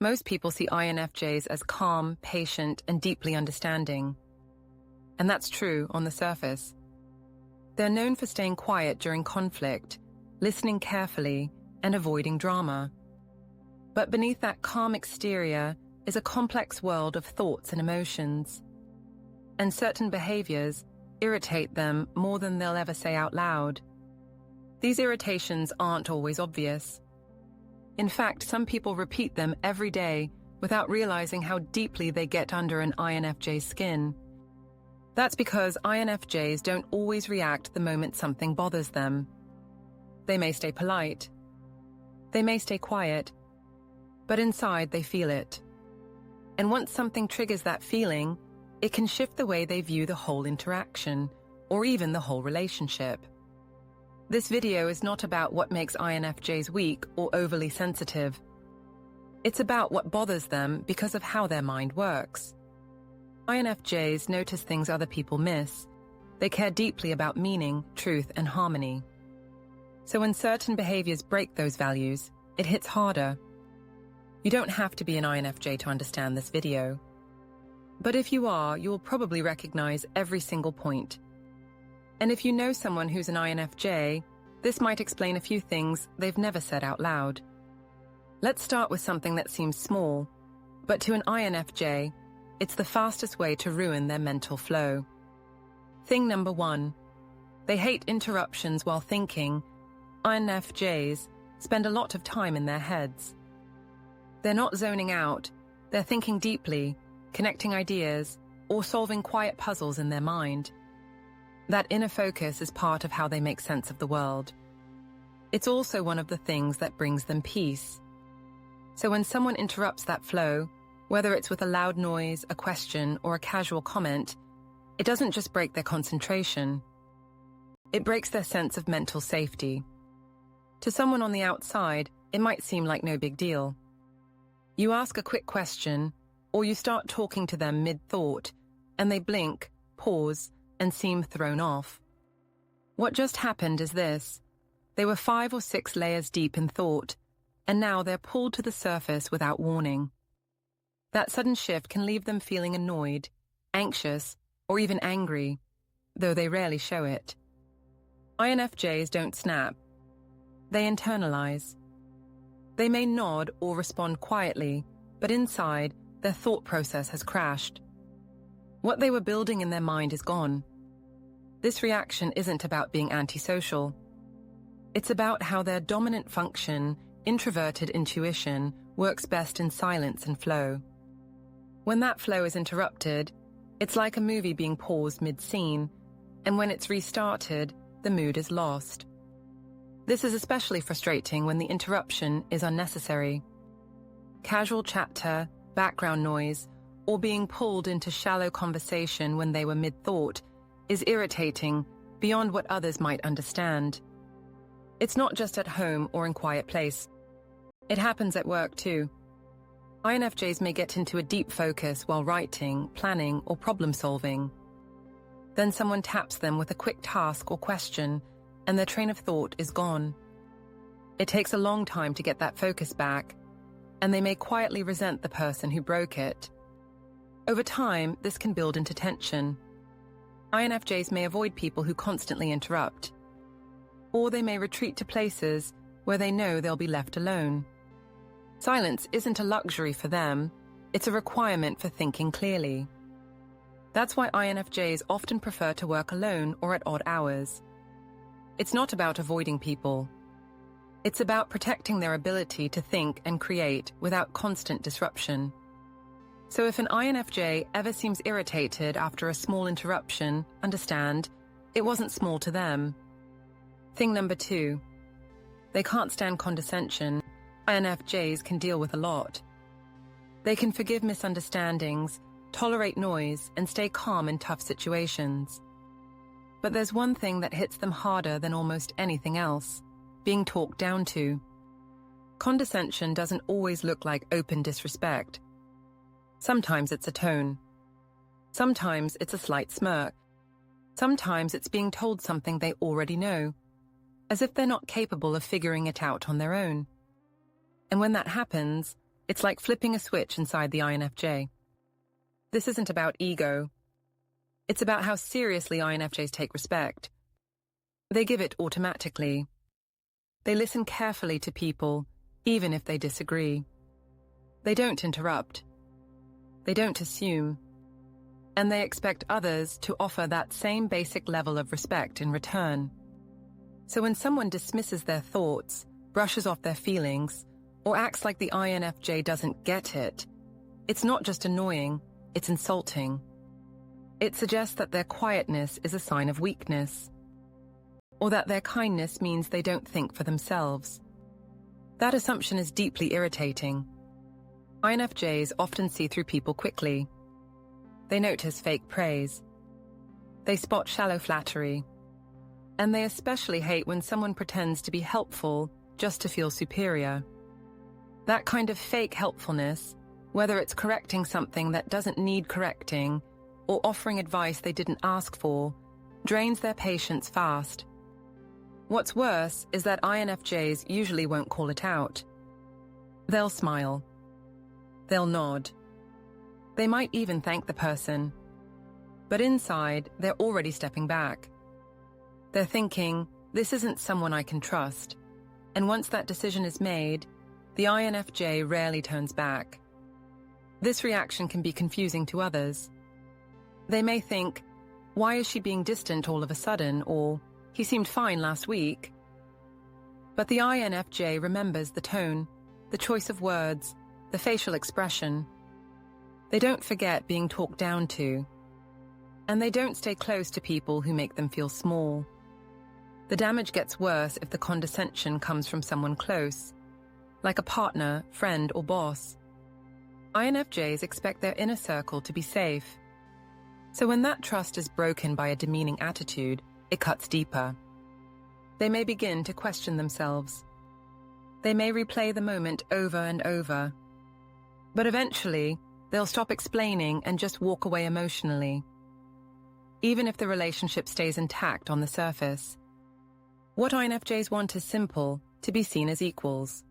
Most people see INFJs as calm, patient, and deeply understanding. And that's true on the surface. They're known for staying quiet during conflict, listening carefully, and avoiding drama. But beneath that calm exterior is a complex world of thoughts and emotions. And certain behaviors irritate them more than they'll ever say out loud. These irritations aren't always obvious. In fact, some people repeat them every day without realizing how deeply they get under an INFJ's skin. That's because INFJs don't always react the moment something bothers them. They may stay polite. They may stay quiet. But inside they feel it. And once something triggers that feeling, it can shift the way they view the whole interaction, or even the whole relationship. This video is not about what makes INFJs weak or overly sensitive. It's about what bothers them because of how their mind works. INFJs notice things other people miss. They care deeply about meaning, truth, and harmony. So when certain behaviors break those values, it hits harder. You don't have to be an INFJ to understand this video. But if you are, you will probably recognize every single point. And if you know someone who's an INFJ, this might explain a few things they've never said out loud. Let's start with something that seems small, but to an INFJ, it's the fastest way to ruin their mental flow. Thing number 1. They hate interruptions while thinking. INFJs spend a lot of time in their heads. They're not zoning out, they're thinking deeply, connecting ideas, or solving quiet puzzles in their mind. That inner focus is part of how they make sense of the world. It's also one of the things that brings them peace. So when someone interrupts that flow, whether it's with a loud noise, a question, or a casual comment, it doesn't just break their concentration. It breaks their sense of mental safety. To someone on the outside, it might seem like no big deal. You ask a quick question, or you start talking to them mid-thought, and they blink, pause, and seem thrown off. What just happened is this. They were 5 or 6 layers deep in thought, and now they're pulled to the surface without warning. That sudden shift can leave them feeling annoyed, anxious, or even angry, though they rarely show it. INFJs don't snap. They internalize. They may nod or respond quietly, but inside, their thought process has crashed. What they were building in their mind is gone. This reaction isn't about being antisocial. It's about how their dominant function, introverted intuition, works best in silence and flow. When that flow is interrupted, it's like a movie being paused mid-scene, and when it's restarted, the mood is lost. This is especially frustrating when the interruption is unnecessary. Casual chatter, background noise, or being pulled into shallow conversation when they were mid-thought is irritating beyond what others might understand. It's not just at home or in quiet place. It happens at work too. INFJs may get into a deep focus while writing, planning, or problem-solving. Then someone taps them with a quick task or question, and their train of thought is gone. It takes a long time to get that focus back, and they may quietly resent the person who broke it. Over time, this can build into tension. INFJs may avoid people who constantly interrupt, or they may retreat to places where they know they'll be left alone. Silence isn't a luxury for them, it's a requirement for thinking clearly. That's why INFJs often prefer to work alone or at odd hours. It's not about avoiding people. It's about protecting their ability to think and create without constant disruption. So if an INFJ ever seems irritated after a small interruption, understand, it wasn't small to them. Thing number 2. They can't stand condescension. INFJs can deal with a lot. They can forgive misunderstandings, tolerate noise, and stay calm in tough situations. But there's one thing that hits them harder than almost anything else: being talked down to. Condescension doesn't always look like open disrespect. Sometimes it's a tone. Sometimes it's a slight smirk. Sometimes it's being told something they already know, as if they're not capable of figuring it out on their own. And when that happens, It's like flipping a switch inside the INFJ. This isn't about ego. It's about how seriously INFJs take respect. They give it automatically. They listen carefully to people, even if they disagree. They don't interrupt. They don't assume. And they expect others to offer that same basic level of respect in return. So when someone dismisses their thoughts, brushes off their feelings, or acts like the INFJ doesn't get it, it's not just annoying, it's insulting. It suggests that their quietness is a sign of weakness, or that their kindness means they don't think for themselves. That assumption is deeply irritating. INFJs often see through people quickly. They notice fake praise. They spot shallow flattery. And they especially hate when someone pretends to be helpful just to feel superior. That kind of fake helpfulness, whether it's correcting something that doesn't need correcting or offering advice they didn't ask for, drains their patience fast. What's worse is that INFJs usually won't call it out. They'll smile. They'll nod. They might even thank the person. But inside, they're already stepping back. They're thinking, this isn't someone I can trust. And once that decision is made, the INFJ rarely turns back. This reaction can be confusing to others. They may think, why is she being distant all of a sudden? Or, he seemed fine last week. But the INFJ remembers the tone, the choice of words, the facial expression. They don't forget being talked down to. And they don't stay close to people who make them feel small. The damage gets worse if the condescension comes from someone close, like a partner, friend, or boss. INFJs expect their inner circle to be safe. So when that trust is broken by a demeaning attitude, it cuts deeper. They may begin to question themselves. They may replay the moment over and over. But eventually, they'll stop explaining and just walk away emotionally, even if the relationship stays intact on the surface. What INFJs want is simple: to be seen as equals.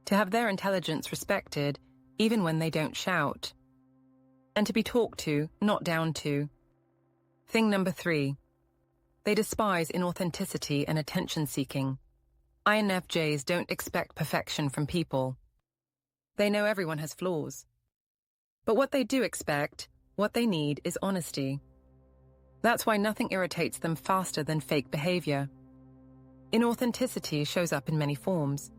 To have their intelligence respected, even when they don't shout. And to be talked to, not down to. Thing number 3. They despise inauthenticity and attention-seeking. INFJs don't expect perfection from people. They know everyone has flaws. But what they do expect, what they need, is honesty. That's why nothing irritates them faster than fake behavior. Inauthenticity shows up in many forms.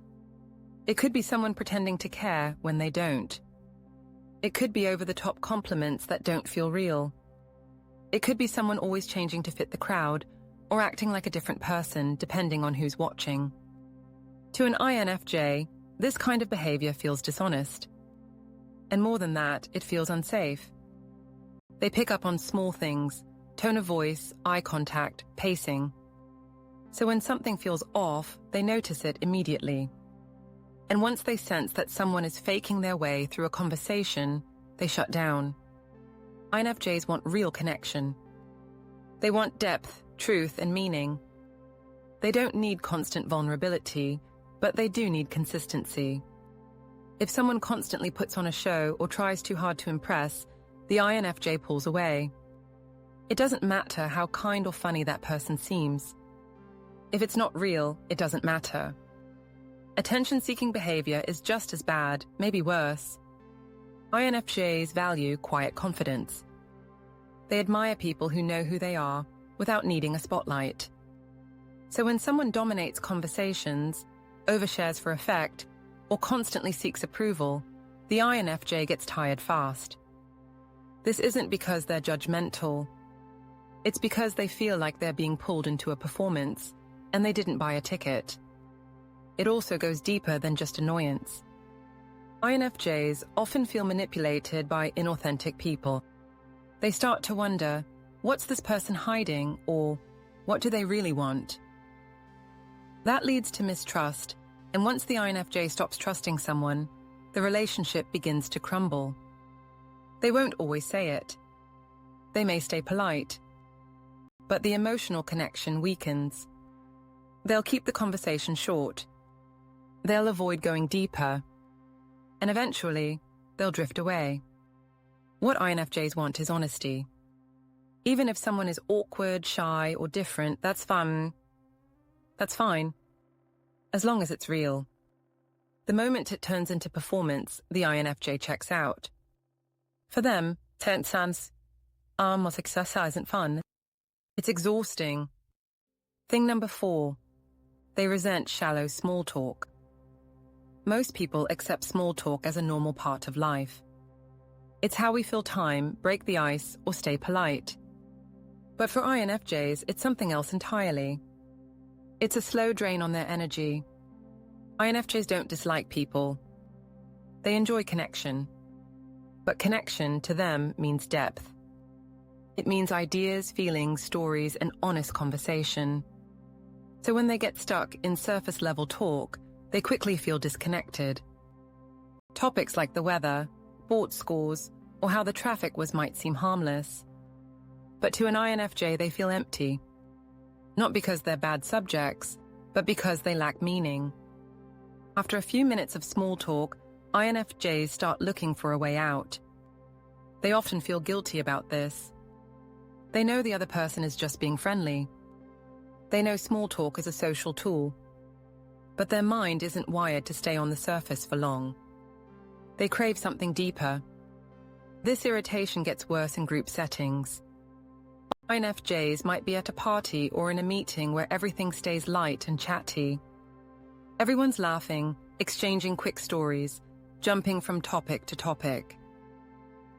It could be someone pretending to care when they don't. It could be over-the-top compliments that don't feel real. It could be someone always changing to fit the crowd, or acting like a different person depending on who's watching. To an INFJ, this kind of behavior feels dishonest. And more than that, it feels unsafe. They pick up on small things: tone of voice, eye contact, pacing. So when something feels off, they notice it immediately. And once they sense that someone is faking their way through a conversation, they shut down. INFJs want real connection. They want depth, truth, and meaning. They don't need constant vulnerability, but they do need consistency. If someone constantly puts on a show or tries too hard to impress, the INFJ pulls away. It doesn't matter how kind or funny that person seems. If it's not real, it doesn't matter. Attention-seeking behavior is just as bad, maybe worse. INFJs value quiet confidence. They admire people who know who they are without needing a spotlight. So when someone dominates conversations, overshares for effect, or constantly seeks approval, the INFJ gets tired fast. This isn't because they're judgmental. It's because they feel like they're being pulled into a performance, and they didn't buy a ticket. It also goes deeper than just annoyance. INFJs often feel manipulated by inauthentic people. They start to wonder, what's this person hiding, or what do they really want? That leads to mistrust, and once the INFJ stops trusting someone, the relationship begins to crumble. They won't always say it. They may stay polite, but the emotional connection weakens. They'll keep the conversation short. They'll avoid going deeper. and eventually, they'll drift away. What INFJs want is honesty. Even if someone is awkward, shy, or different, that's fun. That's fine, as long as it's real. The moment it turns into performance, the INFJ checks out. For them, sans or success isn't fun. It's exhausting. Thing number 4. They resent shallow small talk. Most people accept small talk as a normal part of life. It's how we fill time, break the ice, or stay polite. But for INFJs, it's something else entirely. It's a slow drain on their energy. INFJs don't dislike people. They enjoy connection. But connection, to them, means depth. It means ideas, feelings, stories, and honest conversation. So when they get stuck in surface-level talk, they quickly feel disconnected. Topics like the weather, sports scores, or how the traffic was might seem harmless. But to an INFJ, they feel empty. Not because they're bad subjects, but because they lack meaning. After a few minutes of small talk, INFJs start looking for a way out. They often feel guilty about this. They know the other person is just being friendly. They know small talk is a social tool. But their mind isn't wired to stay on the surface for long. They crave something deeper. This irritation gets worse in group settings. INFJs might be at a party or in a meeting where everything stays light and chatty. Everyone's laughing, exchanging quick stories, jumping from topic to topic.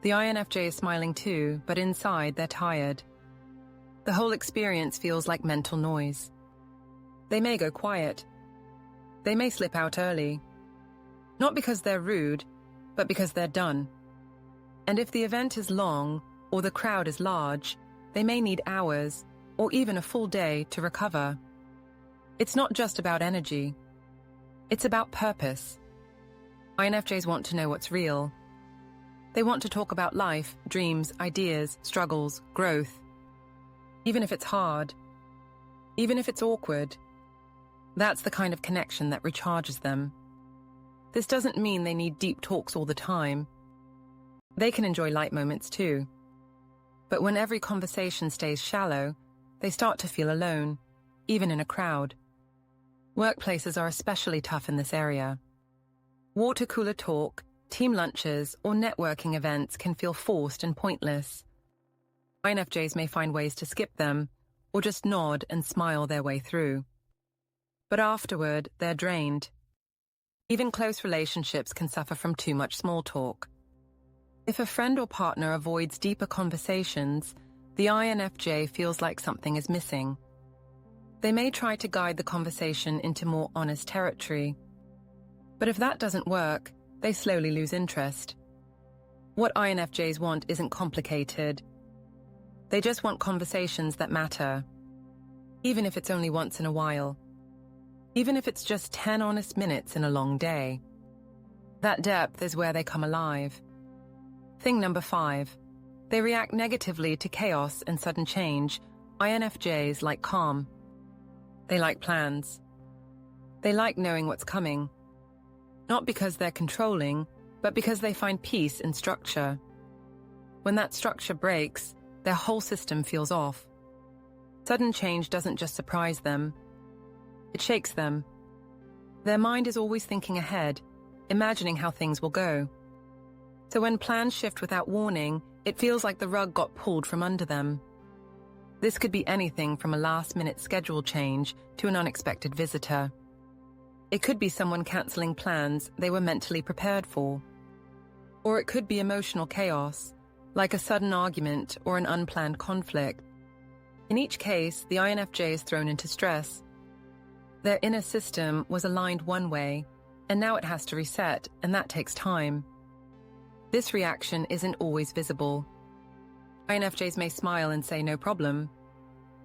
The INFJ is smiling too, but inside they're tired. The whole experience feels like mental noise. They may go quiet. They may slip out early. Not because they're rude, but because they're done. And if the event is long or the crowd is large, they may need hours or even a full day to recover. It's not just about energy. It's about purpose. INFJs want to know what's real. They want to talk about life, dreams, ideas, struggles, growth. Even if it's hard. Even if it's awkward. That's the kind of connection that recharges them. This doesn't mean they need deep talks all the time. They can enjoy light moments too. But when every conversation stays shallow, they start to feel alone, even in a crowd. Workplaces are especially tough in this area. Water cooler talk, team lunches, or networking events can feel forced and pointless. INFJs may find ways to skip them, or just nod and smile their way through. But afterward, they're drained. Even close relationships can suffer from too much small talk. If a friend or partner avoids deeper conversations, the INFJ feels like something is missing. They may try to guide the conversation into more honest territory. But if that doesn't work, they slowly lose interest. What INFJs want isn't complicated. They just want conversations that matter, even if it's only once in a while. Even if it's just 10 honest minutes in a long day. That depth is where they come alive. Thing number 5. They react negatively to chaos and sudden change. INFJs like calm. They like plans. They like knowing what's coming. Not because they're controlling, but because they find peace in structure. When that structure breaks, their whole system feels off. Sudden change doesn't just surprise them. It shakes them. Their mind is always thinking ahead, imagining how things will go. So when plans shift without warning, it feels like the rug got pulled from under them. This could be anything from a last-minute schedule change to an unexpected visitor. It could be someone cancelling plans they were mentally prepared for. Or it could be emotional chaos, like a sudden argument or an unplanned conflict. In each case, the INFJ is thrown into stress. Their inner system was aligned one way, and now it has to reset, and that takes time. This reaction isn't always visible. INFJs may smile and say no problem,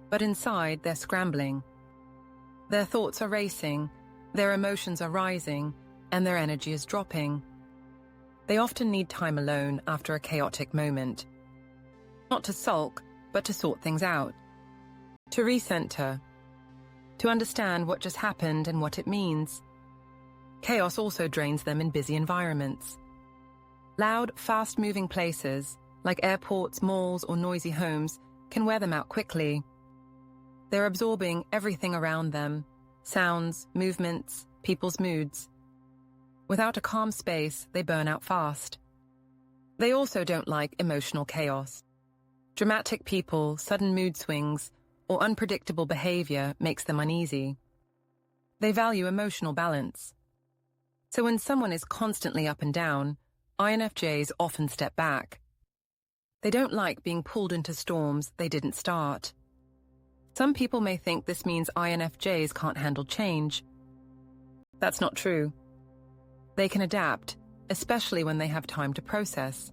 but inside they're scrambling. Their thoughts are racing, their emotions are rising, and their energy is dropping. They often need time alone after a chaotic moment. Not to sulk, but to sort things out. To recenter. To understand what just happened and what it means. Chaos also drains them in busy environments. Loud, fast-moving places, like airports, malls, or noisy homes, can wear them out quickly. They're absorbing everything around them: sounds, movements, people's moods. Without a calm space, they burn out fast. They also don't like emotional chaos. Dramatic people, sudden mood swings, or unpredictable behavior makes them uneasy. They value emotional balance. So when someone is constantly up and down, INFJs often step back. They don't like being pulled into storms they didn't start. Some people may think this means INFJs can't handle change. That's not true. They can adapt, especially when they have time to process.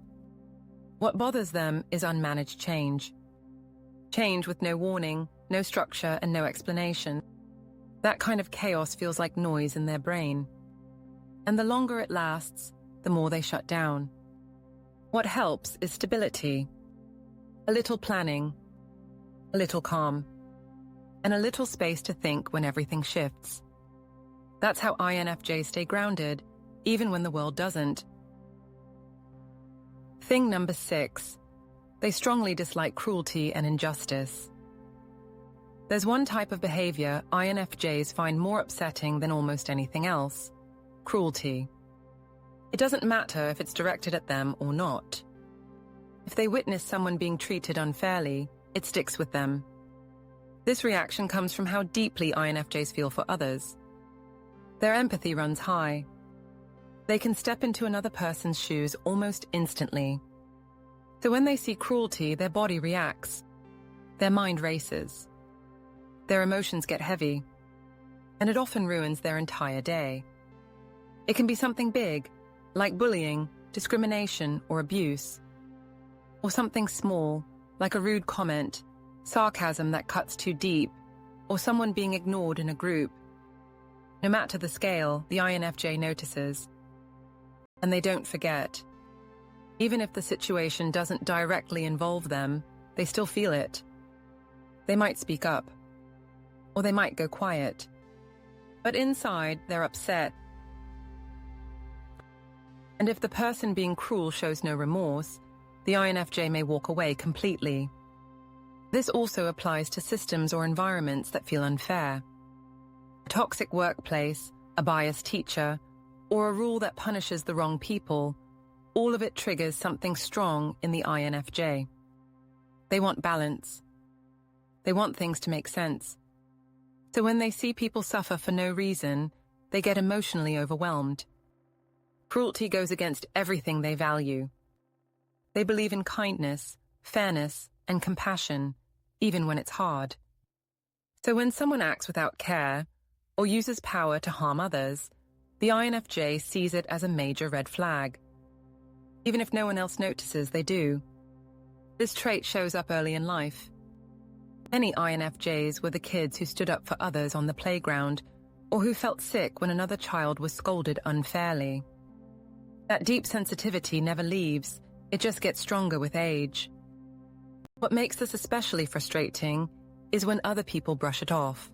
What bothers them is unmanaged change. Change with no warning, no structure, and no explanation. That kind of chaos feels like noise in their brain. And the longer it lasts, the more they shut down. What helps is stability. A little planning, a little calm, and a little space to think when everything shifts. That's how INFJs stay grounded, even when the world doesn't. Thing number 6. They strongly dislike cruelty and injustice. There's one type of behavior INFJs find more upsetting than almost anything else: cruelty. It doesn't matter if it's directed at them or not. If they witness someone being treated unfairly, it sticks with them. This reaction comes from how deeply INFJs feel for others. Their empathy runs high. They can step into another person's shoes almost instantly. So when they see cruelty, their body reacts. Their mind races. Their emotions get heavy. And it often ruins their entire day. It can be something big, like bullying, discrimination, or abuse. Or something small, like a rude comment, sarcasm that cuts too deep, or someone being ignored in a group. No matter the scale, the INFJ notices. And they don't forget. Even if the situation doesn't directly involve them, they still feel it. They might speak up, or they might go quiet. But inside, they're upset. And if the person being cruel shows no remorse, the INFJ may walk away completely. This also applies to systems or environments that feel unfair. A toxic workplace, a biased teacher, or a rule that punishes the wrong people, all of it triggers something strong in the INFJ. They want balance. They want things to make sense. So when they see people suffer for no reason, they get emotionally overwhelmed. Cruelty goes against everything they value. They believe in kindness, fairness, and compassion, even when it's hard. So when someone acts without care, or uses power to harm others, the INFJ sees it as a major red flag. Even if no one else notices, they do. This trait shows up early in life. Many INFJs were the kids who stood up for others on the playground, or who felt sick when another child was scolded unfairly. That deep sensitivity never leaves, it just gets stronger with age. What makes this especially frustrating is when other people brush it off.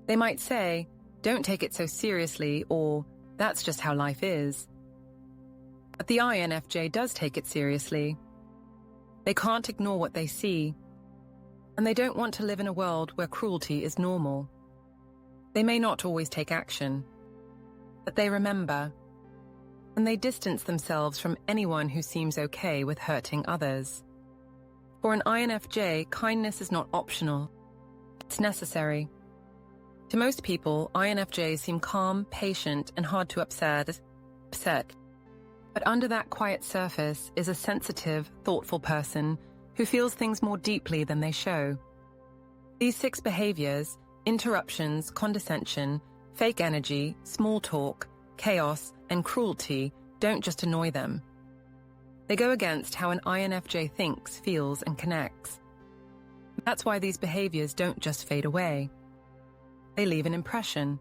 They might say, "Don't take it so seriously," or "That's just how life is." But the INFJ does take it seriously. They can't ignore what they see, and they don't want to live in a world where cruelty is normal. They may not always take action, but they remember, and they distance themselves from anyone who seems okay with hurting others. For an INFJ, kindness is not optional. It's necessary. To most people, INFJs seem calm, patient, and hard to upset. But under that quiet surface is a sensitive, thoughtful person who feels things more deeply than they show. These 6 behaviors, interruptions, condescension, fake energy, small talk, chaos, and cruelty, don't just annoy them. They go against how an INFJ thinks, feels, and connects. That's why these behaviors don't just fade away. They leave an impression.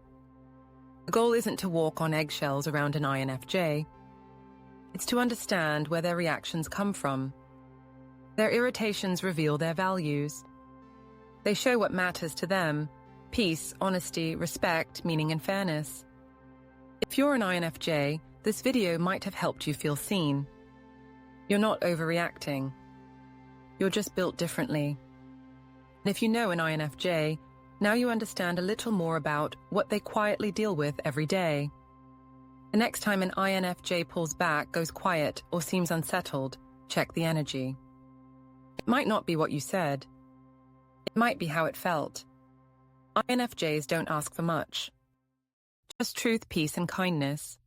The goal isn't to walk on eggshells around an INFJ. It's to understand where their reactions come from. Their irritations reveal their values. They show what matters to them: peace, honesty, respect, meaning, and fairness. If you're an INFJ, this video might have helped you feel seen. You're not overreacting. You're just built differently. And if you know an INFJ, now you understand a little more about what they quietly deal with every day. The next time an INFJ pulls back, goes quiet, or seems unsettled, check the energy. It might not be what you said. It might be how it felt. INFJs don't ask for much. Just truth, peace, and kindness.